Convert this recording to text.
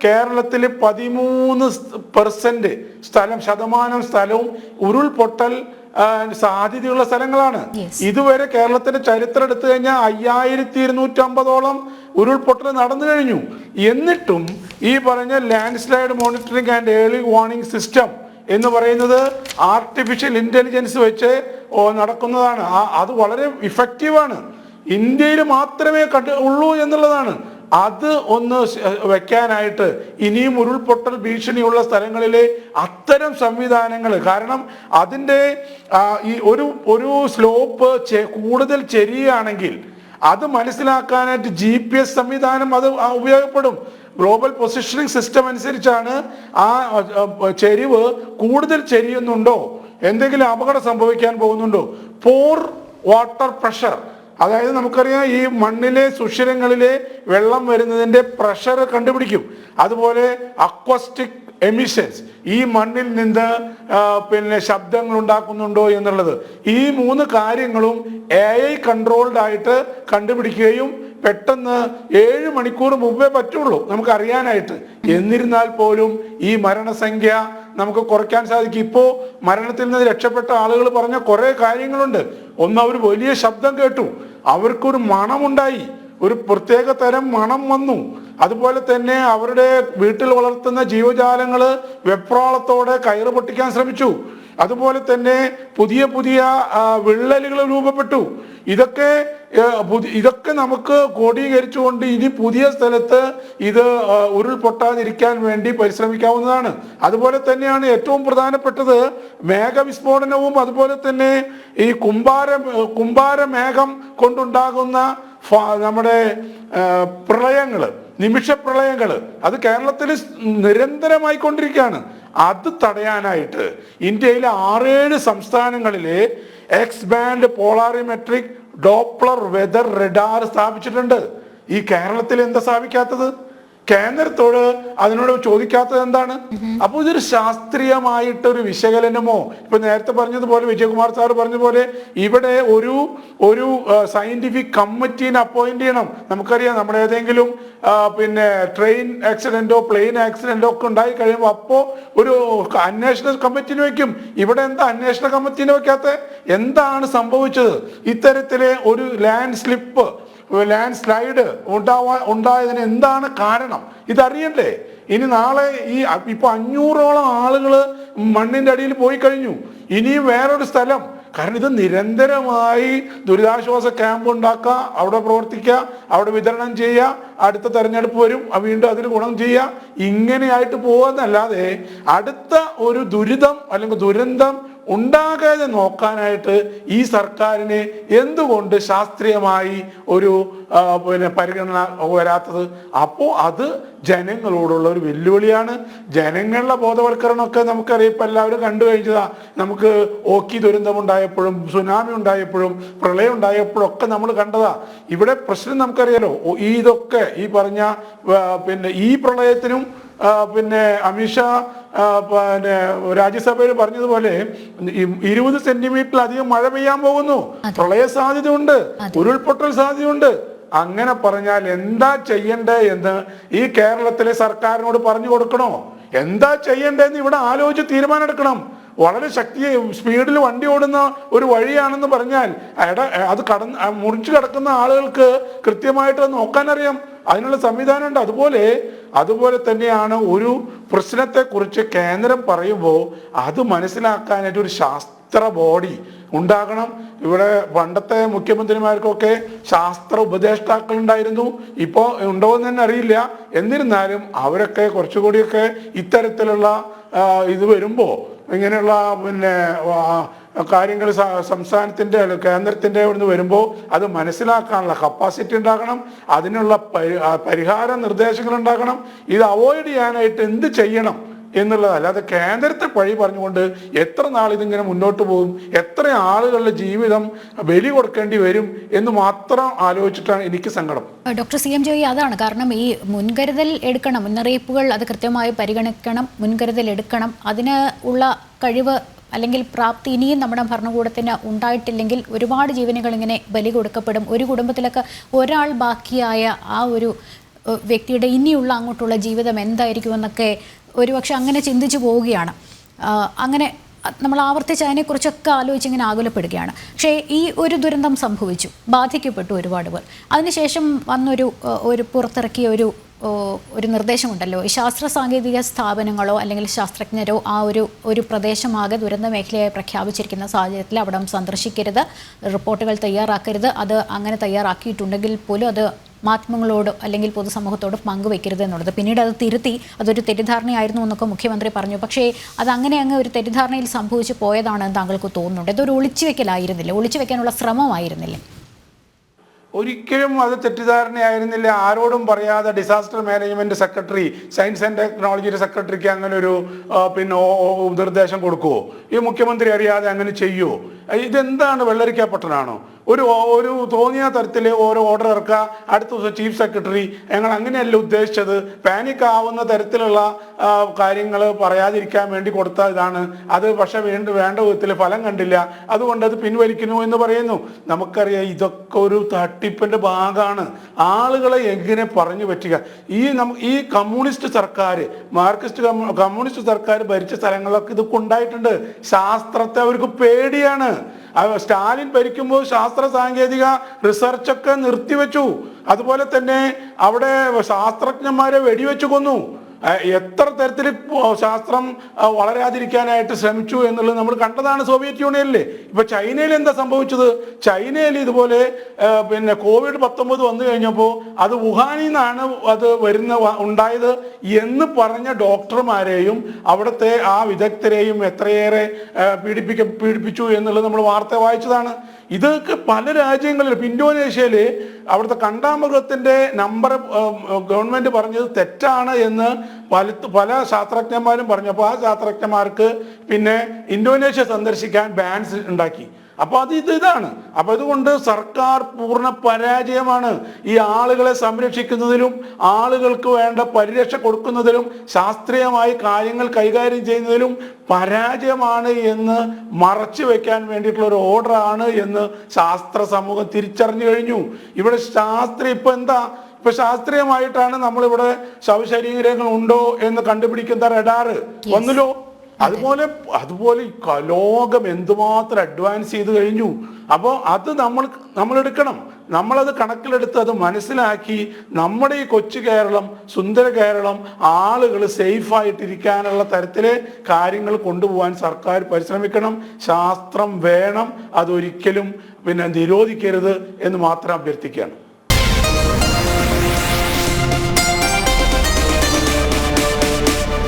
കേരളത്തിൽ 13% ശതമാനം സ്ഥലവും ഉരുൾപൊട്ടൽ സാധ്യതയുള്ള സ്ഥലങ്ങളാണ്. ഇതുവരെ കേരളത്തിന്റെ ചരിത്രം എടുത്തു കഴിഞ്ഞാൽ 5250ഓളം ഉരുൾപൊട്ടൽ നടന്നു കഴിഞ്ഞു. എന്നിട്ടും ഈ പറഞ്ഞ land slide monitoring and early warning system എന്ന് പറയുന്നത് ആർട്ടിഫിഷ്യൽ ഇന്റലിജൻസ് വെച്ച് നടക്കുന്നതാണ്. അത് വളരെ ഇഫക്റ്റീവാണ്. ഇന്ത്യയിൽ മാത്രമേ ഉള്ളൂ എന്നുള്ളതാണ്. അത് ഒന്ന് വെക്കാനായിട്ട് ഇനിയും ഉരുൾപൊട്ടൽ ഭീഷണിയുള്ള സ്ഥലങ്ങളിലെ അത്തരം സംവിധാനങ്ങൾ, കാരണം അതിൻ്റെ ഈ ഒരു സ്ലോപ്പ് കൂടുതൽ ചെരിയാണെങ്കിൽ അത് മനസ്സിലാക്കാനായിട്ട് GPS സംവിധാനം അത് ഉപയോഗപ്പെടും. ഗ്ലോബൽ പൊസിഷനിങ് സിസ്റ്റം അനുസരിച്ചാണ് ആ ചെരിവ് കൂടുതൽ ചെരിയുന്നുണ്ടോ, എന്തെങ്കിലും അപകടം സംഭവിക്കാൻ പോകുന്നുണ്ടോ, പോർ വാട്ടർ പ്രഷർ, അതായത് നമുക്കറിയാം ഈ മണ്ണിലെ സുഷിരങ്ങളിലെ വെള്ളം വരുന്നതിൻ്റെ പ്രഷർ കണ്ടുപിടിക്കും. അതുപോലെ അക്വസ്റ്റിക് എമിഷൻസ്, ഈ മണ്ണിൽ നിന്ന് ശബ്ദങ്ങൾ ഉണ്ടാക്കുന്നുണ്ടോ എന്നുള്ളത്, ഈ 3 കാര്യങ്ങളും AI കൺട്രോൾഡ് ആയിട്ട് കണ്ടുപിടിക്കുകയും പെട്ടെന്ന് 7 മണിക്കൂർ മുമ്പേ പറ്റുള്ളൂ നമുക്ക് അറിയാനായിട്ട്. എന്നിരുന്നാൽ പോലും ഈ മരണസംഖ്യ നമുക്ക് കുറയ്ക്കാൻ സാധിക്കും. ഇപ്പോൾ മരണത്തിൽ നിന്ന് രക്ഷപ്പെട്ട ആളുകൾ പറഞ്ഞ കുറേ കാര്യങ്ങളുണ്ട്. ഒന്ന്, അവർ വലിയ ശബ്ദം കേട്ടു, അവർക്കൊരു മണമുണ്ടായി, ഒരു പ്രത്യേക തരം മണം വന്നു. അതുപോലെ തന്നെ അവരുടെ വീട്ടിൽ വളർത്തുന്ന ജീവജാലങ്ങൾ വെപ്രാളത്തോടെ കയറ് പൊട്ടിക്കാൻ ശ്രമിച്ചു. അതുപോലെ തന്നെ പുതിയ പുതിയ വിള്ളലുകൾ രൂപപ്പെട്ടു. ഇതൊക്കെ നമുക്ക് ക്രോഡീകരിച്ചുകൊണ്ട് ഇനി പുതിയ സ്ഥലത്ത് ഇത് ഉരുൾപൊട്ടാതിരിക്കാൻ വേണ്ടി പരിശ്രമിക്കാവുന്നതാണ്. അതുപോലെ തന്നെയാണ് ഏറ്റവും പ്രധാനപ്പെട്ടത് മേഘവിസ്ഫോടനവും അതുപോലെ തന്നെ ഈ കുംഭാരമേഘം കൊണ്ടുണ്ടാകുന്ന നമ്മുടെ പ്രളയങ്ങൾ, നിമിഷപ്രളയങ്ങൾ, അത് കേരളത്തിൽ നിരന്തരമായിക്കൊണ്ടിരിക്കുകയാണ്. അത് തടയാനായിട്ട് ഇന്ത്യയിലെ 6-7 സംസ്ഥാനങ്ങളിലെ X band polarimetric Doppler weather radar സ്ഥാപിച്ചിട്ടുണ്ട്. ഈ കേരളത്തിൽ എന്താ സ്ഥാപിക്കാത്തത്? കേന്ദ്രത്തോട് അതിനോട് ചോദിക്കാത്തത് എന്താണ്? അപ്പോൾ ഇതൊരു ശാസ്ത്രീയമായിട്ടൊരു വിശകലനമോ, ഇപ്പൊ നേരത്തെ പറഞ്ഞതുപോലെ വിജയകുമാർ സാർ പറഞ്ഞതുപോലെ ഇവിടെ ഒരു സയന്റിഫിക് കമ്മിറ്റീനെ അപ്പോയിന്റ് ചെയ്യണം. നമുക്കറിയാം നമ്മുടെ ഏതെങ്കിലും ട്രെയിൻ ആക്സിഡന്റോ പ്ലെയിൻ ആക്സിഡന്റോ ഒക്കെ ഉണ്ടായി കഴിയുമ്പോൾ അപ്പോൾ ഒരു അന്വേഷണ കമ്മിറ്റീനെ വെക്കും. ഇവിടെ എന്താ അന്വേഷണ കമ്മിറ്റീനെ വെക്കാത്ത? എന്താണ് സംഭവിച്ചത്? ഇത്തരത്തിലെ ഒരു ലാൻഡ് സ്ലൈഡ് ഉണ്ടായതിന് എന്താണ് കാരണം? ഇതറിയണ്ടേ? ഇനി നാളെ ഇപ്പൊ 500ഓളം ആളുകൾ മണ്ണിന്റെ അടിയിൽ പോയി കഴിഞ്ഞു. ഇനിയും വേറൊരു സ്ഥലം, കാരണം ഇത് നിരന്തരമായി ദുരിതാശ്വാസ ക്യാമ്പ് ഉണ്ടാക്കുക, അവിടെ പ്രവർത്തിക്കുക, അവിടെ വിതരണം ചെയ്യുക, അടുത്ത തെരഞ്ഞെടുപ്പ് വരും, വീണ്ടും അതിന് ഗുണം ചെയ്യുക, ഇങ്ങനെയായിട്ട് പോകുന്നല്ലാതെ അടുത്ത ഒരു ദുരിതം അല്ലെങ്കിൽ ദുരന്തം ഉണ്ടാകാതെ നോക്കാനായിട്ട് ഈ സർക്കാരിന് എന്തുകൊണ്ട് ശാസ്ത്രീയമായി ഒരു പരിഗണന വരാത്തത്? അപ്പോൾ അത് ജനങ്ങളോടുള്ള ഒരു വെല്ലുവിളിയാണ്. ജനങ്ങളുടെ ബോധവൽക്കരണമൊക്കെ നമുക്കറിയാം, ഇപ്പം എല്ലാവരും കണ്ടു കഴിഞ്ഞതാ. നമുക്ക് ഓക്കി ദുരന്തമുണ്ടായപ്പോഴും സുനാമി ഉണ്ടായപ്പോഴും പ്രളയം ഉണ്ടായപ്പോഴും ഒക്കെ നമ്മൾ കണ്ടതാ. ഇവിടെ പ്രശ്നം നമുക്കറിയാലോ, ഇതൊക്കെ ഈ പറഞ്ഞ ഈ പ്രളയത്തിനും അമിത്ഷാ രാജ്യസഭയിൽ പറഞ്ഞതുപോലെ 20 സെന്റിമീറ്ററിലധികം മഴ പെയ്യാൻ പോകുന്നു, പ്രളയ സാധ്യതയുണ്ട്, ഉരുൾപൊട്ടൽ സാധ്യതയുണ്ട്. അങ്ങനെ പറഞ്ഞാൽ എന്താ ചെയ്യണ്ടേ എന്ന് ഈ കേരളത്തിലെ സർക്കാരിനോട് പറഞ്ഞു കൊടുക്കണോ? എന്താ ചെയ്യണ്ടേന്ന് ഇവിടെ ആലോചിച്ച് തീരുമാനം എടുക്കണം. വളരെ സ്പീഡിൽ വണ്ടി ഓടുന്ന ഒരു വഴിയാണെന്ന് പറഞ്ഞാൽ അത് മുറിച്ചു കിടക്കുന്ന ആളുകൾക്ക് കൃത്യമായിട്ട് നോക്കാനറിയാം, അതിനുള്ള സംവിധാനമുണ്ട്. അതുപോലെ തന്നെയാണ് ഒരു പ്രശ്നത്തെക്കുറിച്ച് കേന്ദ്രം പറയുമ്പോൾ അത് മനസ്സിലാക്കാനായിട്ട് ഒരു ശാസ്ത്ര ബോഡി ഉണ്ടാകണം. ഇവിടെ പണ്ടത്തെ മുഖ്യമന്ത്രിമാർക്കൊക്കെ ശാസ്ത്ര ഉപദേഷ്ടാക്കൾ ഉണ്ടായിരുന്നു, ഇപ്പോൾ ഉണ്ടോ എന്ന് തന്നെ അറിയില്ല. എന്നിരുന്നാലും അവരൊക്കെ കുറച്ചുകൂടിയൊക്കെ ഇത്തരത്തിലുള്ള ഇത് വരുമ്പോൾ, ഇങ്ങനെയുള്ള കാര്യങ്ങൾ സംസ്ഥാനത്തിൻ്റെ കേന്ദ്രത്തിൻ്റെ ഇവിടുന്ന് വരുമ്പോൾ അത് മനസ്സിലാക്കാനുള്ള കപ്പാസിറ്റി ഉണ്ടാകണം, അതിനുള്ള പരിഹാര നിർദ്ദേശങ്ങൾ ഉണ്ടാകണം. ഇത് അവോയ്ഡ് ചെയ്യാനായിട്ട് എന്ത് ചെയ്യണം എന്നുള്ളത്, അല്ലാതെ കേന്ദ്രത്തെ പഴി പറഞ്ഞുകൊണ്ട് എത്ര നാൾ ഇതിങ്ങനെ മുന്നോട്ട് പോകും, എത്ര ആളുകളുടെ ജീവിതം ബലി കൊടുക്കേണ്ടി വരും എന്ന് മാത്രം ആലോചിച്ചിട്ടാണ് എനിക്ക് സങ്കടം. ഡോക്ടർ CM ജോയി, അതാണ് കാരണം. ഈ മുൻകരുതൽ എടുക്കണം, മുന്നറിയിപ്പുകൾ അത് കൃത്യമായി പരിഗണിക്കണം, മുൻകരുതൽ എടുക്കണം. അതിന് ഉള്ള കഴിവ് അല്ലെങ്കിൽ പ്രാപ്തി ഇനിയും നമ്മുടെ ഭരണകൂടത്തിന് ഉണ്ടായിട്ടില്ലെങ്കിൽ ഒരുപാട് ജീവനുകൾ ഇങ്ങനെ ബലി കൊടുക്കപ്പെടും. ഒരു കുടുംബത്തിലൊക്കെ ഒരാൾ ബാക്കിയായ ആ ഒരു വ്യക്തിയുടെ ഇനിയുള്ള അങ്ങോട്ടുള്ള ജീവിതം എന്തായിരിക്കുമെന്നൊക്കെ ഒരുപക്ഷെ അങ്ങനെ ചിന്തിച്ചു പോവുകയാണ്. അങ്ങനെ നമ്മൾ ആവർത്തിച്ച് അതിനെക്കുറിച്ചൊക്കെ ആലോചിച്ച് ഇങ്ങനെ ആകുലപ്പെടുകയാണ്. പക്ഷേ ഈ ഒരു ദുരന്തം സംഭവിച്ചു, ബാധിക്കപ്പെട്ടു ഒരുപാട് പേർ. അതിനുശേഷം വന്നൊരു പുറത്തിറക്കിയ ഒരു നിർദ്ദേശമുണ്ടല്ലോ, ഈ ശാസ്ത്ര സാങ്കേതിക സ്ഥാപനങ്ങളോ അല്ലെങ്കിൽ ശാസ്ത്രജ്ഞരോ ആ ഒരു പ്രദേശമാകെ ദുരന്ത മേഖലയായി പ്രഖ്യാപിച്ചിരിക്കുന്ന സാഹചര്യത്തിൽ അവിടം സന്ദർശിക്കരുത്, റിപ്പോർട്ടുകൾ തയ്യാറാക്കരുത്, അത് അങ്ങനെ തയ്യാറാക്കിയിട്ടുണ്ടെങ്കിൽ പോലും അത് മാധ്യമങ്ങളോട് അല്ലെങ്കിൽ പൊതുസമൂഹത്തോട് പങ്കുവെക്കരുത് എന്നുള്ളത്. പിന്നീട് അത് തിരുത്തി അതൊരു തെറ്റിദ്ധാരണയായിരുന്നു എന്നൊക്കെ മുഖ്യമന്ത്രി പറഞ്ഞു. പക്ഷേ അതങ്ങനെ അങ്ങ് ഒരു തെറ്റിദ്ധാരണയിൽ സംഭവിച്ചു പോയതാണെന്ന് താങ്കൾക്ക് തോന്നുന്നുണ്ട്? ഇതൊരു ഒളിച്ചുവെക്കലായിരുന്നില്ല, ഒളിച്ചുവെക്കാനുള്ള ശ്രമമായിരുന്നില്ലേ? ഒരിക്കലും അത് തെറ്റിദ്ധാരണയായിരുന്നില്ല. ആരോടും പറയാതെ disaster management secretary, science and ടെക്നോളജിയുടെ സെക്രട്ടറിക്ക് അങ്ങനെ ഒരു നിർദ്ദേശം കൊടുക്കുമോ? ഈ മുഖ്യമന്ത്രി അറിയാതെ അങ്ങനെ ചെയ്യുമോ? ഇതെന്താണ്, വെള്ളരിക്കപ്പെട്ടനാണോ? ഒരു തോന്നിയ തരത്തിൽ ഓരോ ഓർഡർ ഇറക്കുക, അടുത്ത ദിവസം ചീഫ് സെക്രട്ടറി. ഞങ്ങൾ അങ്ങനെയല്ല ഉദ്ദേശിച്ചത്, പാനിക് ആവുന്ന തരത്തിലുള്ള കാര്യങ്ങൾ പറയാതിരിക്കാൻ വേണ്ടി കൊടുത്ത ഇതാണ്. അത് പക്ഷെ വേണ്ട വിധത്തിൽ ഫലം കണ്ടില്ല, അതുകൊണ്ട് അത് പിൻവലിക്കുന്നു എന്ന് പറയുന്നു. നമുക്കറിയാം ഇതൊക്കെ ഒരു തട്ടിപ്പിന്റെ ഭാഗമാണ്. ആളുകളെ എങ്ങനെ പറഞ്ഞു പറ്റുക? ഈ കമ്മ്യൂണിസ്റ്റ് സർക്കാർ, കമ്മ്യൂണിസ്റ്റ് സർക്കാർ ഭരിച്ച സ്ഥലങ്ങളിലൊക്കെ ഇതൊക്കെ ഉണ്ടായിട്ടുണ്ട്. ശാസ്ത്രത്തെ അവർക്ക് പേടിയാണ്. സ്റ്റാലിൻ ഭരിക്കുമ്പോൾ ശാസ്ത്ര സാങ്കേതിക റിസർച്ചൊക്കെ നിർത്തിവെച്ചു. അതുപോലെ തന്നെ അവിടെ ശാസ്ത്രജ്ഞന്മാരെ വെടിവെച്ചു കൊന്നു. എത്ര തരത്തിൽ ശാസ്ത്രം വളരാതിരിക്കാനായിട്ട് ശ്രമിച്ചു എന്നുള്ളത് നമ്മൾ കണ്ടതാണ് സോവിയറ്റ് യൂണിയനിൽ. ഇപ്പൊ ചൈനയിൽ എന്താ സംഭവിച്ചത്? ചൈനയിൽ ഇതുപോലെ COVID-19 വന്നു കഴിഞ്ഞപ്പോൾ അത് വുഹാനിൽ നിന്നാണ് അത് ഉണ്ടായത് എന്ന് പറഞ്ഞ ഡോക്ടർമാരെയും അവിടുത്തെ ആ വിദഗ്ധരെയും എത്രയേറെ പീഡിപ്പിച്ചു എന്നുള്ളത് നമ്മൾ വാർത്ത വായിച്ചതാണ്. ഇതൊക്കെ പല രാജ്യങ്ങളിലും, ഇന്തോനേഷ്യയിൽ അവിടുത്തെ കണ്ടാമൃഗത്തിന്റെ നമ്പർ ഗവൺമെന്റ് പറഞ്ഞത് തെറ്റാണ് എന്ന് പല ശാസ്ത്രജ്ഞന്മാരും പറഞ്ഞപ്പോൾ ആ ശാസ്ത്രജ്ഞന്മാർക്ക് പിന്നെ ഇന്തോനേഷ്യ സന്ദർശിക്കാൻ ബാൻസ് ഉണ്ടാക്കി. അപ്പൊ ഇതാണ്. അപ്പൊ അതുകൊണ്ട് സർക്കാർ പൂർണ്ണ പരാജയമാണ്. ഈ ആളുകളെ സംരക്ഷിക്കുന്നതിലും ആളുകൾക്ക് വേണ്ട പരിരക്ഷ കൊടുക്കുന്നതിലും ശാസ്ത്രീയമായി കാര്യങ്ങൾ കൈകാര്യം ചെയ്യുന്നതിലും പരാജയമാണ് എന്ന് മറച്ചു വെക്കാൻ വേണ്ടിയിട്ടുള്ള ഒരു ഓർഡറാണ് എന്ന് ശാസ്ത്ര സമൂഹം തിരിച്ചറിഞ്ഞു കഴിഞ്ഞു. ഇവിടെ ഇപ്പൊ ശാസ്ത്രീയമായിട്ടാണ് നമ്മളിവിടെ ശവശരീരങ്ങൾ ഉണ്ടോ എന്ന് കണ്ടുപിടിക്കുന്ന റഡാറ് വന്നല്ലോ. അതുപോലെ ലോകം എന്തുമാത്രം അഡ്വാൻസ് ചെയ്ത് കഴിഞ്ഞു. അപ്പോൾ അത് നമ്മൾ എടുക്കണം. നമ്മളത് കണക്കിലെടുത്ത് അത് മനസ്സിലാക്കി നമ്മുടെ ഈ കൊച്ചു കേരളം, സുന്ദര കേരളം, ആളുകൾ സേഫായിട്ടിരിക്കാനുള്ള തരത്തിലെ കാര്യങ്ങൾ കൊണ്ടുപോകാൻ സർക്കാർ പരിശ്രമിക്കണം. ശാസ്ത്രം വേണം, അതൊരിക്കലും നിരോധിക്കരുത് എന്ന് മാത്രം അഭ്യർത്ഥിക്കുകയാണ്.